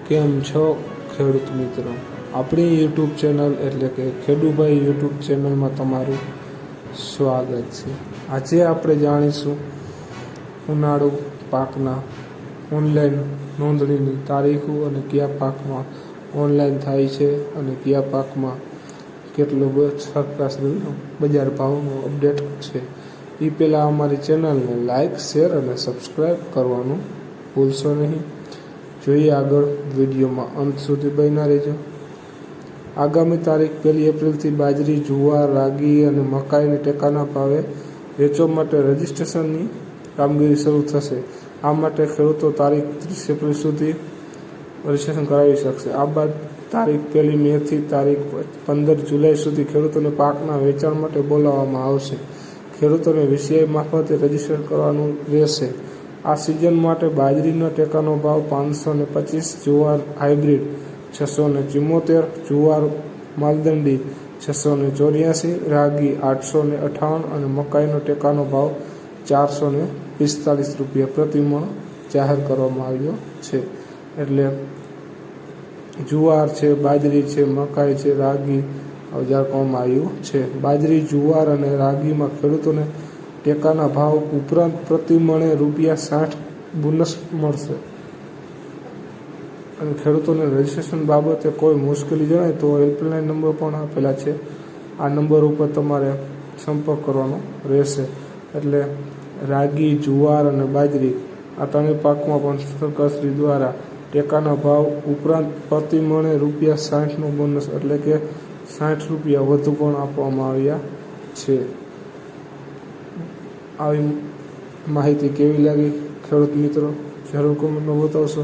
કેમ છો ખેડૂત મિત્રો? આપણી યુટ્યુબ ચેનલ એટલે કે ખેડૂભાઈ યુટ્યુબ ચેનલમાં તમારું સ્વાગત છે. આજે આપણે જાણીશું ઉનાળુ પાકના ઓનલાઈન નોંધણીની તારીખો અને કયા પાકમાં ઓનલાઈન થાય છે અને કયા પાકમાં કેટલો સરકારશ્રીનો બજાર ભાવનો અપડેટ છે. એ પહેલાં અમારી ચેનલને લાઇક, શેર અને સબસ્ક્રાઈબ કરવાનું ભૂલશો નહીં. જોઈએ આગળ, વિડીયોમાં અંત સુધી બન્યા રહેજો. આગામી તારીખ 1 એપ્રિલથી બાજરી, જુવાર, રાગી અને મકાઈને ટેકાના ભાવે વેચવા માટે રજિસ્ટ્રેશનની કામગીરી શરૂ થશે. આ માટે ખેડૂતો તારીખ 30 એપ્રિલ સુધી રજિસ્ટ્રેશન કરાવી શકશે. આ બાદ તારીખ 1 મેથી તારીખ 15 જુલાઈ સુધી ખેડૂતોને પાકના વેચાણ માટે બોલાવવામાં આવશે. ખેડૂતોને વીસીઆઈ મારફતે રજિસ્ટર કરવાનું રહેશે. આ સિઝન માટે બાજરીનો ટેકાનો ભાવ 525, જુવાર હાઇબ્રિડ 674, જુવાર માલદંડી 684, રાગી 858 અને મકાઈનો ટેકાનો ભાવ 445 રૂપિયા પ્રતિ મણ જાહેર કરવામાં આવ્યો છે. એટલે જુવાર છે, બાજરી છે, મકાઈ છે, રાગી જાહેર કરવામાં આવ્યું છે. બાજરી, જુવાર અને રાગીમાં ખેડૂતોને ટેકાના ભાવ ઉપરાંત પ્રતિ મણે ₹60 બોનસ મળશે. અને ખેડૂતોને રજિસ્ટ્રેશન બાબતે કોઈ મુશ્કેલી જણાય તો હેલ્પલાઇન નંબર પણ આપેલા છે. આ નંબર ઉપર તમારે સંપર્ક કરવાનો રહેશે. એટલે રાગી, જુવાર અને બાજરી આ ત્રણેય પાકમાં પણ સરકારશ્રી દ્વારા ટેકાના ભાવ ઉપરાંત પ્રતિ મણે ₹60નો બોનસ એટલે કે ₹60 વધુ પણ આપવામાં આવ્યા છે. આવી માહિતી કેવી લાગી ખેડૂત મિત્રો? જરૂર કોમેન્ટમાં બતાવશો.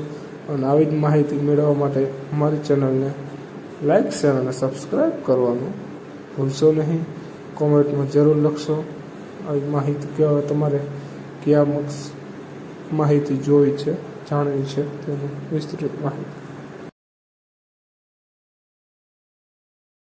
અને આવી જ માહિતી મેળવવા માટે અમારી ચેનલને લાઇક, શેર અને સબસ્ક્રાઈબ કરવાનું ભૂલશો નહીં. કોમેન્ટમાં જરૂર લખશો આવી માહિતી કહેવા તમારે કયા માહિતી જોઈ છે, જાણવી છે તેની વિસ્તૃત માહિતી.